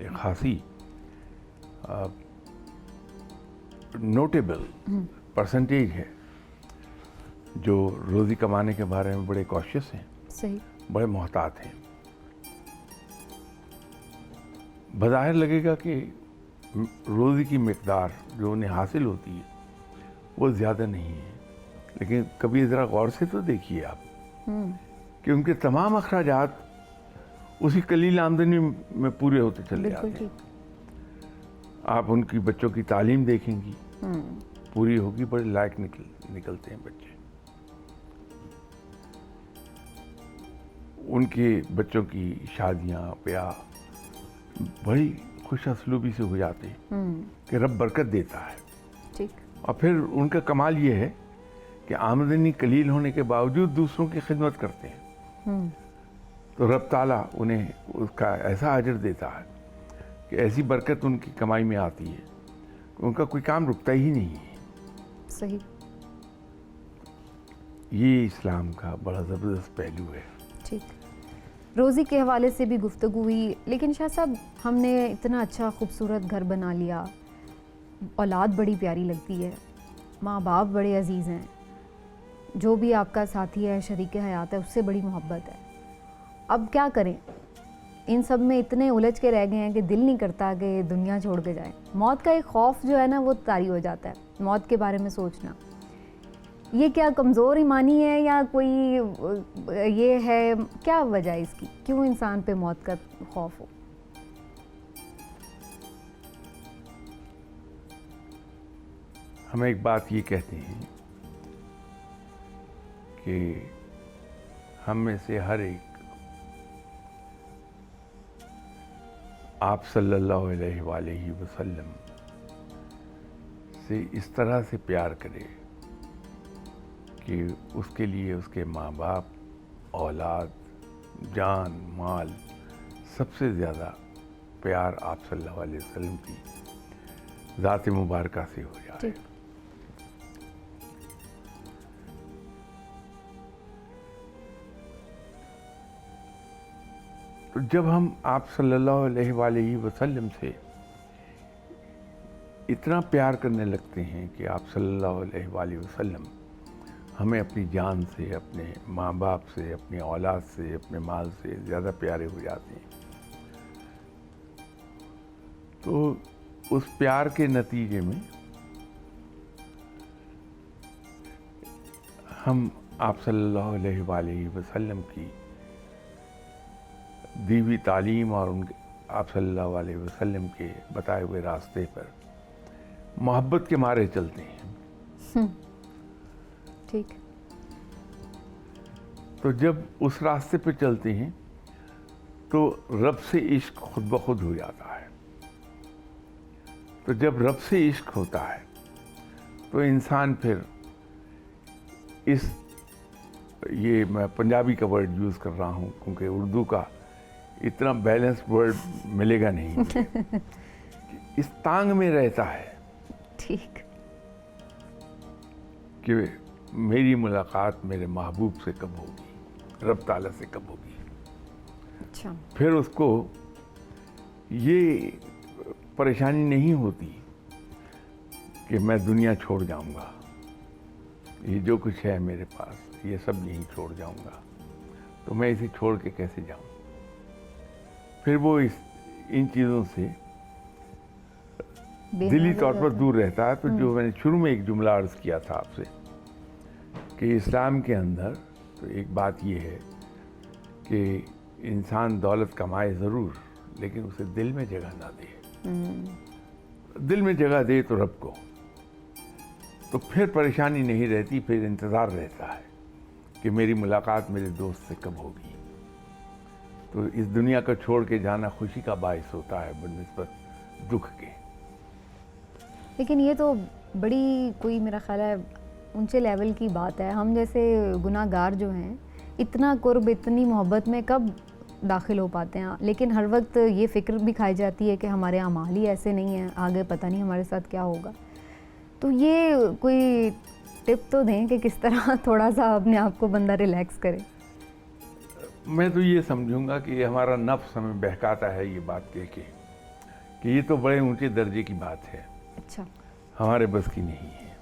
S3: एक खासी नोटेबल परसेंटेज है जो रोज़ी कमाने के बारे में बड़े कॉशियस हैं।
S1: सही।
S3: बड़े मोहतात हैं। बज़ाहिर लगेगा कि रोज़ी की मिक़दार जो उन्हें हासिल होती है वो ज़्यादा नहीं है, लेकिन कभी ज़रा गौर से तो देखिए आप कि उनके तमाम अखराजात उसी कलील आमदनी में पूरे होते चले जाते
S1: बिल्कुल
S3: हैं।
S1: ठीक।
S3: आप उनकी बच्चों की तालीम देखेंगी, पूरी होगी, बड़े लायक निकलते हैं बच्चे। उनके बच्चों की शादियां ब्याह बड़ी खुश असलूबी से हो जाते हैं कि रब बरकत देता है।
S1: ठीक।
S3: और फिर उनका कमाल ये है कि आमदनी कलील होने के बावजूद दूसरों की खिदमत करते हैं, तो रब ताला उन्हें उसका ऐसा अजर देता है कि ऐसी बरकत उनकी कमाई में आती है कि उनका कोई काम रुकता ही नहीं है।
S1: सही।
S3: ये इस्लाम का बड़ा ज़बरदस्त पहलू है।
S1: ठीक। रोज़ी के हवाले से भी गुफ्तगू हुई, लेकिन शाह साहब हमने इतना अच्छा खूबसूरत घर बना लिया, औलाद बड़ी प्यारी लगती है, माँ बाप बड़े अजीज़ हैं, जो भी आपका साथी है, शरीक हयात है, उससे बड़ी मोहब्बत है। अब क्या करें? इन सब में इतने उलझ के रह गए हैं कि दिल नहीं करता कि दुनिया छोड़ के जाए। मौत का एक खौफ जो है ना वो तारी हो जाता है, मौत के बारे में सोचना। ये क्या कमज़ोर ईमानी है या कोई ये है, क्या वजह है इसकी, क्यों इंसान पे मौत का खौफ हो?
S3: हम एक बात ये कहते हैं कि हम में से हर एक आप सल्लल्लाहु अलैहि वसल्लम से इस तरह से प्यार करे कि उसके लिए उसके माँ बाप, औलाद, जान, माल, सबसे ज़्यादा प्यार आप सल्लल्लाहु अलैहि वसल्लम की ज़ात मुबारका से हो जाए।
S1: ठीक।
S3: तो जब हम आप सल्लल्लाहु अलैहि वसल्लम से इतना प्यार करने लगते हैं कि आप सल्लल्लाहु अलैहि वसल्लम हमें अपनी जान से, अपने माँ बाप से, अपनी औलाद से, अपने माल से ज़्यादा प्यारे हो जाते हैं, तो उस प्यार के नतीजे में हम आप सल्लल्लाहु अलैहि वसल्लम की दी हुई तालीम और उनके आप सल्लल्लाहु अलैहि वसल्लम के बताए हुए रास्ते पर मोहब्बत के मारे चलते हैं।
S1: ठीक।
S3: तो जब उस रास्ते पे चलते हैं तो रब से इश्क खुद ब खुद हो जाता है। तो जब रब से इश्क होता है तो इंसान फिर ये मैं पंजाबी का वर्ड यूज़ कर रहा हूँ क्योंकि उर्दू का इतना बैलेंस वर्ड मिलेगा नहीं इस तांग में रहता है।
S1: ठीक।
S3: कि मेरी मुलाकात मेरे महबूब से कब होगी, रब ताला से कब होगी।
S1: अच्छा।
S3: फिर उसको ये परेशानी नहीं होती कि मैं दुनिया छोड़ जाऊंगा, ये जो कुछ है मेरे पास ये सब यहीं छोड़ जाऊंगा, तो मैं इसे छोड़ के कैसे जाऊं। फिर वो इन चीज़ों से दिली तौर पर दूर रहता है। तो जो मैंने शुरू में एक जुमला अर्ज़ किया था आपसे कि इस्लाम के अंदर तो एक बात ये है कि इंसान दौलत कमाए ज़रूर लेकिन उसे दिल में जगह ना दे। दिल में जगह दे तो रब को, तो फिर परेशानी नहीं रहती, फिर इंतज़ार रहता है कि मेरी मुलाकात मेरे दोस्त से कब होगी। तो इस दुनिया को छोड़ के जाना खुशी का बायस होता है बनिस्बत दुख के।
S1: लेकिन ये तो बड़ी कोई मेरा ख्याल है ऊंचे लेवल की बात है। हम जैसे गुनाहगार जो हैं इतना कुर्ब, इतनी मोहब्बत में कब दाखिल हो पाते हैं। लेकिन हर वक्त ये फ़िक्र भी खाई जाती है कि हमारे अमाल ही ऐसे नहीं हैं, आगे पता नहीं हमारे साथ क्या होगा। तो ये कोई टिप तो दें कि किस तरह थोड़ा सा अपने आप को बंदा रिलैक्स करे।
S3: मैं तो ये समझूंगा कि हमारा नफ्स हमें बहकाता है ये बात कह के कि ये तो बड़े ऊंचे दर्जे की बात है,
S1: अच्छा,
S3: हमारे बस की नहीं है।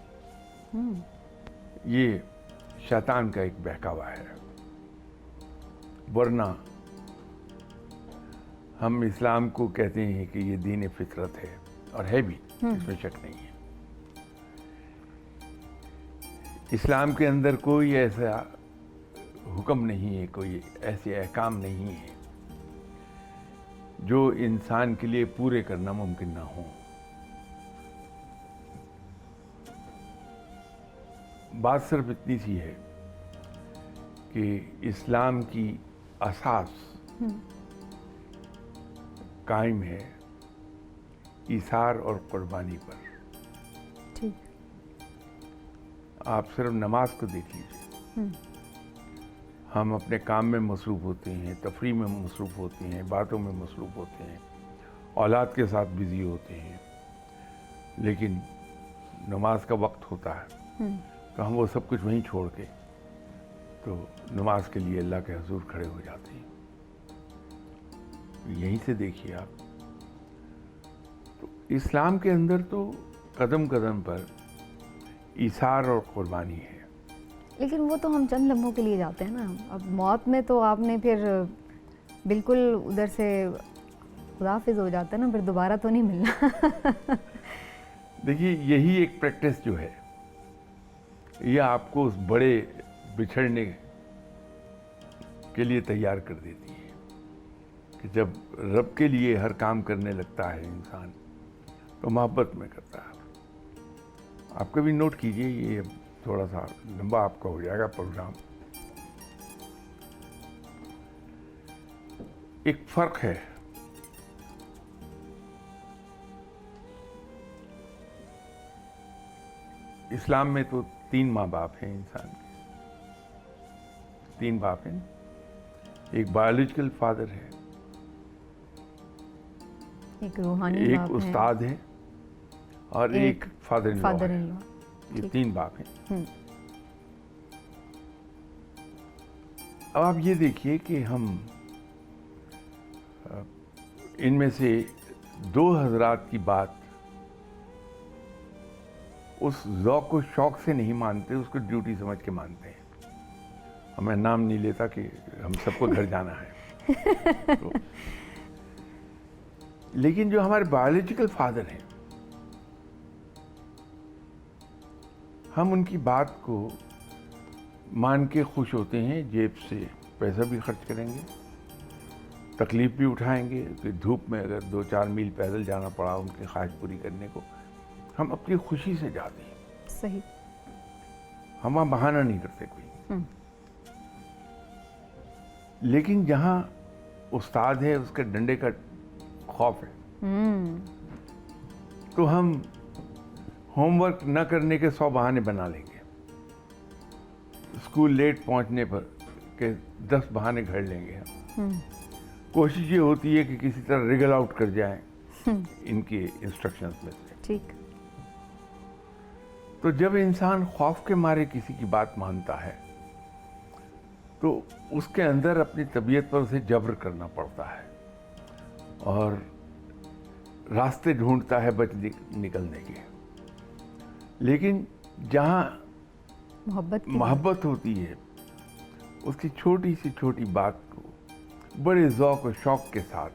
S3: ये शैतान का एक बहकावा है, वरना हम इस्लाम को कहते हैं कि ये दीन फितरत है और है भी, इसमें शक नहीं है। इस्लाम के अंदर कोई ऐसा हुक्म नहीं है, कोई ऐसे अहकाम नहीं है जो इंसान के लिए पूरे करना मुमकिन ना हो। बात सिर्फ इतनी सी है कि इस्लाम की असास कायम है ईसार और कुर्बानी पर।
S1: ठीक।
S3: आप सिर्फ नमाज को देख लीजिए। हम अपने काम में मसरूफ़ होते हैं, तफरी में मसरूफ़ होते हैं, बातों में मसरूफ़ होते हैं, औलाद के साथ बिज़ी होते हैं, लेकिन नमाज का वक्त होता है तो हम वो सब कुछ वहीं छोड़ के तो नमाज के लिए अल्लाह के हुजूर खड़े हो जाते हैं। यहीं से देखिए आप, तो इस्लाम के अंदर तो कदम कदम पर ईसार और कुर्बानी है।
S1: लेकिन वो तो हम चंद लम्हों के लिए जाते हैं ना, अब मौत में तो आपने फिर बिल्कुल उधर से खुदाफिज हो जाता है ना, फिर दोबारा तो नहीं मिलना।
S3: देखिए यही एक प्रैक्टिस जो है ये आपको उस बड़े बिछड़ने के लिए तैयार कर देती है कि जब रब के लिए हर काम करने लगता है इंसान तो मोहब्बत में करता है। आप कभी नोट कीजिए, ये थोड़ा सा लंबा आपका हो जाएगा प्रोग्राम। एक फर्क है इस्लाम में तो 3 माँ बाप हैं इंसान के, 3 बाप हैं। एक बायोलॉजिकल फादर है,
S1: एक रूहानी
S3: एक
S1: बाप
S3: उस्ताद है और एक father in
S1: father
S3: law
S1: in
S3: है।
S1: लॉ।
S3: ये 3 बाप हैं। अब आप ये देखिए कि हम इनमें से 2 हज़रात की बात उस ज़ौक़ को शौक़ से नहीं मानते, उसको ड्यूटी समझ के मानते हैं। और मैं नाम नहीं लेता कि हम सबको घर जाना है। तो, लेकिन जो हमारे बायोलॉजिकल फादर हैं, हम उनकी बात को मान के खुश होते हैं, जेब से पैसा भी खर्च करेंगे, तकलीफ़ भी उठाएंगे कि धूप में अगर 2-4 मील पैदल जाना पड़ा उनकी ख्वाहिश पूरी करने को, हम अपनी खुशी से जाते हैं।
S1: सही।
S3: हम वहाँ बहाना नहीं करते कोई। लेकिन जहाँ उस्ताद है उसके डंडे का खौफ है, तो हम होमवर्क न करने के 100 बहाने बना लेंगे, स्कूल लेट पहुंचने पर के 10 बहाने घड़ लेंगे हम। कोशिश ये होती है कि किसी तरह रिगल आउट कर जाएं इनके इंस्ट्रक्शंस में से।
S1: ठीक।
S3: तो जब इंसान खौफ के मारे किसी की बात मानता है तो उसके अंदर अपनी तबीयत पर उसे जबर करना पड़ता है और रास्ते ढूंढता है बच निकलने के। लेकिन जहाँ मोहब्बत होती है, उसकी छोटी से छोटी बात को बड़े ज़ौक़ और शौक़ के साथ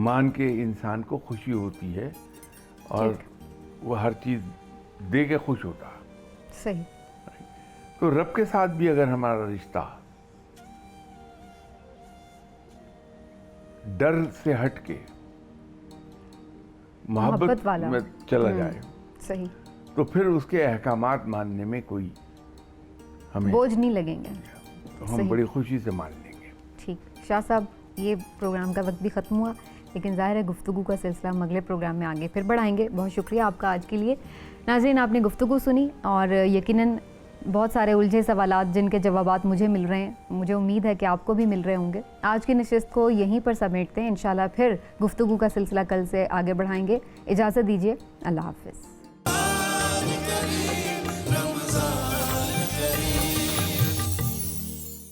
S3: मान के इंसान को खुशी होती है और वो हर चीज़ दे के खुश होता है।
S1: सही।
S3: तो रब के साथ भी अगर हमारा रिश्ता डर से हट के मोहब्बत
S1: वाला
S3: में चला जाए,
S1: सही,
S3: तो फिर उसके अहकामात मानने में कोई हमें
S1: बोझ नहीं लगेंगे,
S3: तो हम बड़ी खुशी से मान लेंगे।
S1: ठीक। शाह साहब, ये प्रोग्राम का वक्त भी ख़त्म हुआ, लेकिन ज़ाहिर है गुफ्तगू का सिलसिला हम अगले प्रोग्राम में आगे फिर बढ़ाएंगे। बहुत शुक्रिया आपका आज के लिए। नाज़रीन, आपने गुफ्तगू सुनी और यकीनन बहुत सारे उलझे सवालात जिनके जवाबात मुझे मिल रहे हैं, मुझे उम्मीद है कि आपको भी मिल रहे होंगे। आज की नशिस्त को यहीं पर समेटते हैं। इंशाल्लाह फिर गुफ्तगू का सिलसिला कल से आगे बढ़ाएंगे। इजाज़त दीजिए। अल्लाह हाफ़िज़।